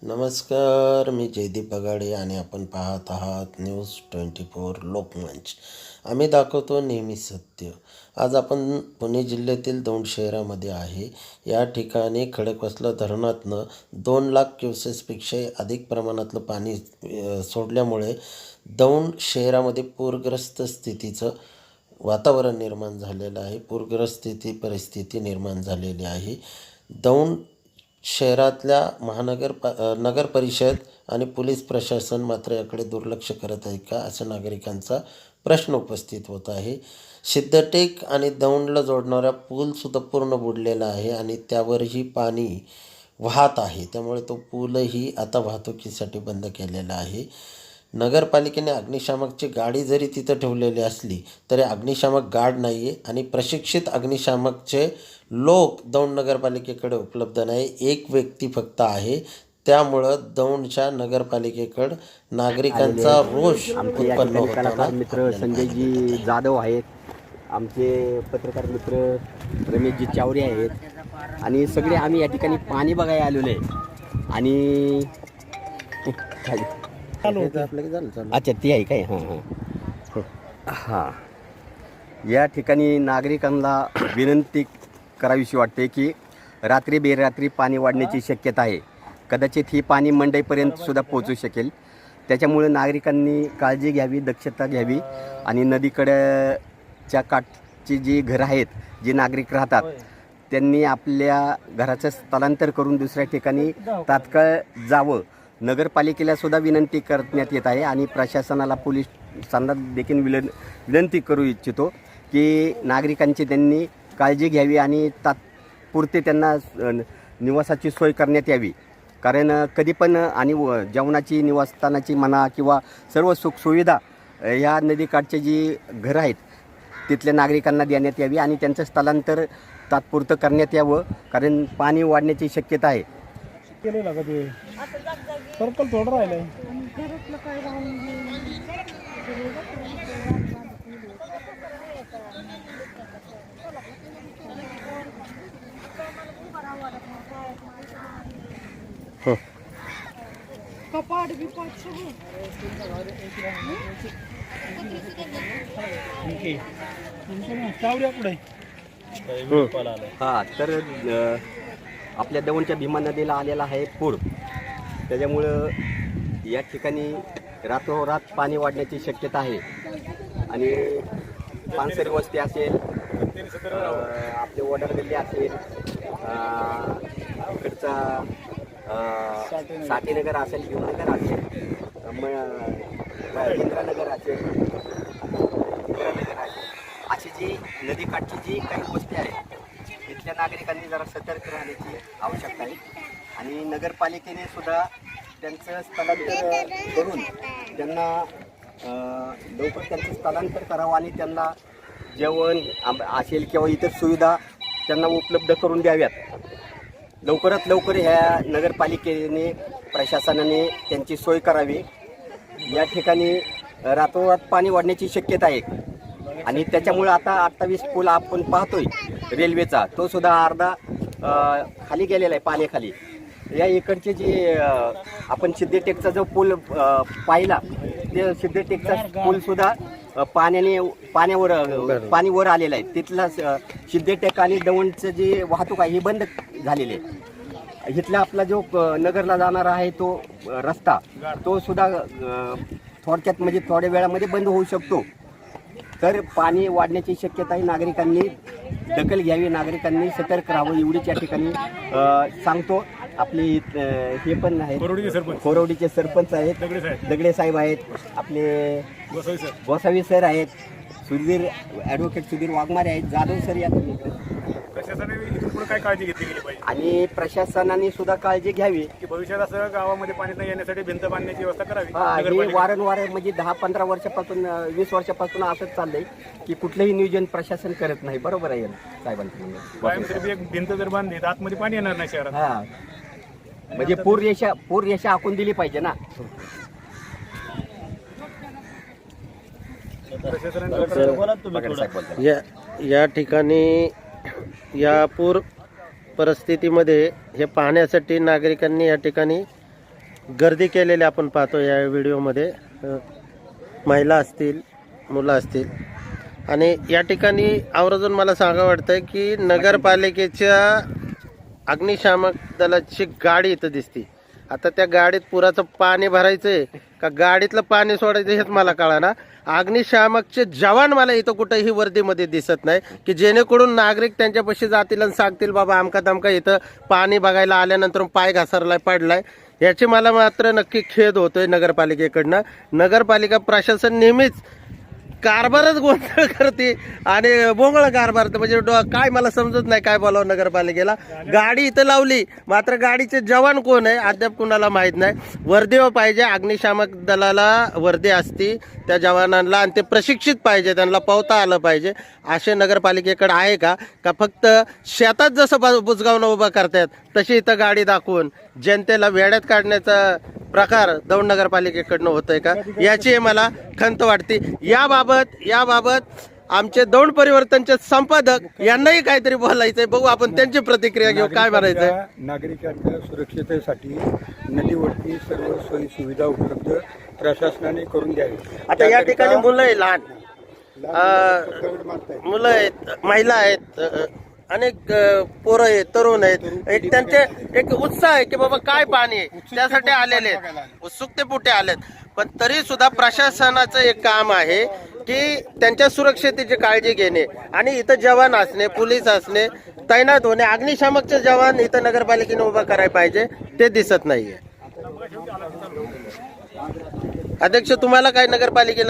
नमस्कार, मी जयदीप बगाडे आणि आपण पाहत आहात न्यूज 24 लोकमंच. आम्ही दाखवतो नेहमी सत्य. आज आपण पुणे जिल्ह्यातील दौंड शहरामध्ये आहे. या ठिकाणी खडकवासला धरणातनं 2,00,000 क्युसेसपेक्षा अधिक प्रमाणातलं पाणी सोडल्यामुळे दौंड शहरामध्ये पूरग्रस्त स्थितीचं वातावरण निर्माण झालेलं आहे. पूरग्रस्त परिस्थिती निर्माण झालेली आहे. दौंड शहरातल्या नगर परिषद आणि पोलीस प्रशासन मात्र याकडे दुर्लक्ष करत आहे का, असं नागरिकांचा प्रश्न उपस्थित होत आहे. सिद्धटेक आणि दौंडला जोडणारा पूलसुद्धा पूर्ण बुडलेला आहे आणि त्यावरही पाणी वाहत आहे. त्यामुळे तो पूलही आता वाहतुकीसाठी बंद केलेला आहे. नगरपालिकेने अग्निशामकची गाडी जरी तिथं ठेवलेली असली तरी अग्निशामक गार्ड नाही आहे आणि प्रशिक्षित अग्निशामकचे लोक दौंड नगरपालिकेकडे उपलब्ध नाही. एक व्यक्ती फक्त आहे. त्यामुळं दौंडच्या नगरपालिकेकडं नागरिकांचा रोष उत्पन्न होताना मित्र संजयजी जाधव आहेत, आमचे पत्रकार मित्र रमेशजी चावरे आहेत आणि सगळे आम्ही या ठिकाणी पाणी बघायला आलेलो आहे. आणि अच्छा ती आहे काय? हां या ठिकाणी नागरिकांना विनंती करावीशी वाटते की रात्री बेरात्री पाणी वाढण्याची शक्यता आहे. कदाचित ही पाणी मंडईपर्यंत सुद्धा पोहोचू शकेल. त्याच्यामुळे नागरिकांनी काळजी घ्यावी, दक्षता घ्यावी आणि नदीकडेच्या काठची जी घरं आहेत, जे नागरिक राहतात, त्यांनी आपल्या घराचं स्थलांतर करून दुसऱ्या ठिकाणी तात्काळ जावं. नगरपालिकेला सुद्धा विनंती करण्यात येत आहे आणि प्रशासनाला पोलिसांना देखील विनंती करू इच्छितो की नागरिकांची त्यांनी काळजी घ्यावी आणि तात्पुरते त्यांना निवासाची सोय करण्यात यावी. कारण कधी पण आणि जेवणाची, निवासस्थानाची म्हणा किंवा सर्व सुखसुविधा ह्या नदीकाठचे जी घरं आहेत तिथल्या नागरिकांना देण्यात यावी आणि त्यांचं स्थलांतर तात्पुरतं करण्यात यावं. कारण पाणी वाढण्याची शक्यता आहे. केलेला का ते सर्कल थोडं राहिलंय. कपाट बिपाट हां तर आपल्या दौंडच्या भीमा नदीला आलेला आहे पूर. त्याच्यामुळं या ठिकाणी रातोरात पाणी वाढण्याची शक्यता आहे आणि पानसरी वस्ती असेल, आपले वडार गल्ली असेल, इकडचा साठेनगर असेल, भीमनगर असेल, इंद्रानगर असेल, अशी जी नदीकाठची जी काही वस्ती आहे तिथल्या नागरिकांनी जरा सतर्क राहण्याची आवश्यकता आहे. आणि नगरपालिकेने सुद्धा त्यांचं स्थलांतर करून त्यांना लवकर त्यांचं स्थलांतर करावं आणि त्यांना जेवण असेल किंवा इतर सुविधा त्यांना उपलब्ध करून द्याव्यात. लवकरात लवकर ह्या नगरपालिकेने, प्रशासनाने त्यांची सोय करावी. या ठिकाणी रातोरात पाणी वाढण्याची शक्यता आहे आणि त्याच्यामुळे आता 28 पूल आपण पाहतोय रेल्वेचा, तो सुद्धा अर्धा खाली गेलेला आहे पाण्याखाली. या इकडचे जे आपण सिद्धटेकचा जो पूल पाहिला, ते सिद्धटेकचा पूल सुद्धा पाणी वर आलेलं आहे. तिथला सिद्धटेक आणि दौंडचं जी वाहतूक आहे ही बंद झालेली आहे. इथला आपला जो नगरला जाणारा आहे तो रस्ता, तो सुद्धा थोडक्यात म्हणजे थोड्या वेळामध्ये बंद होऊ शकतो. तर पाणी वाढण्याची शक्यता आहे. नागरिकांनी दखल घ्यावी, नागरिकांनी सतर्क राहावं एवढीच या ठिकाणी सांगतो. आपले हे पण आहेत, कोरवडीचे सरपंच आहेत, दगडे साहेब आहेत, आपले गोसावी सर आहेत, ॲडव्होकेट सुधीर वाघमारे आहेत, जाधव सर या काय काळजी घेतली गेली पाहिजे आणि प्रशासनाने सुद्धा काळजी घ्यावी की भविष्यात असं गावामध्ये पाणी न येण्यासाठी भिंत बांधण्याची व्यवस्था करावी. हे वारंवार म्हणजे 10-15 वर्षापासून 20 वर्षापासून असंच चाललंय की कुठलंही नियोजन प्रशासन करत नाही. बरोबर आहे साहेबांचं. एक भिंत जर बांधली तर आतमध्ये पाणी येणार नाही शहरात. हा म्हणजे पूर रेषा आखून दिली पाहिजे ना. या ठिकाणी या पूर परिस्थितीमध्ये हे पाहण्यासाठी नागरिकांनी या ठिकाणी गर्दी केलेली आपण पाहतो या व्हिडिओमध्ये. महिला असतील, मुलं असतील. आणि या ठिकाणी आवर्जून मला सांगा वाटतंय की नगरपालिकेच्या अग्निशामक दलाची गाडी इथं दिसते. आता त्या गाडीत पुराचं पाणी भरायचंय का गाडीतलं पाणी सोडायचं हेच मला कळेना. अग्निशामकचे जवान मला इथं कुठेही वर्दीमध्ये दिसत नाही की जेणेकरून नागरिक त्यांच्यापाशी जातील आणि सांगतील बाबा आमका तमका इथं पाणी बघायला आल्यानंतर पाय घसरलाय पडलाय. याची मला मात्र नक्की खेद होतोय नगरपालिकेकडनं. नगरपालिका प्रशासन नेहमीच कारभारच गोंधळ करते आणि बोंगळ कारभार. म्हणजे काय मला समजत नाही काय बोलावं नगरपालिकेला. गाडी इथं लावली मात्र गाडीचे जवान कोण आहे अद्याप कुणाला माहीत नाही. वर्दी पाहिजे, अग्निशामक दलाला वर्दी असती त्या जवानांना आणि ते प्रशिक्षित पाहिजे, त्यांना पोहता आलं पाहिजे. असे नगरपालिकेकडे आहे का फक्त शेतात जसं बुजगावणं उभं करतात तशी इथं गाडी दाखवून जनतेला वेड्यात काढण्याचा प्रकार दौंड नगरपालिकेकडनं होतोय का याची मला खंत वाटते. याबाबत आमचे दौंड परिवर्तनचे संपादक यांनाही काहीतरी बोलायचंय. बघू आपण त्यांची प्रतिक्रिया घेऊ. काय म्हणायचंय? नागरिकांच्या सुरक्षितेसाठी नदीवरती सर्व सोयी सुविधा उपलब्ध प्रशासनाने करून द्यावी. आता या ठिकाणी मुलं आहे, लहान मुलं आहेत, महिला आहेत, अनेक पोरं आहेत, तरुण आहेत. एक त्यांचे एक उत्साह आहे की बाबा काय पाणी आहे त्यासाठी आलेले आहेत, उत्सुकतेपोटी आलेत. पण तरी सुद्धा प्रशासनाचं एक काम आहे की त्यांच्या सुरक्षतेची काळजी घेणे आणि इथं जवान असणे, पोलीस असणे, तैनात होणे. अग्निशामकचे जवान इथं नगरपालिकेने उभा करायला पाहिजे, ते दिसत नाहीये. अध्यक्ष, तुम्हाला काय नगरपालिकेला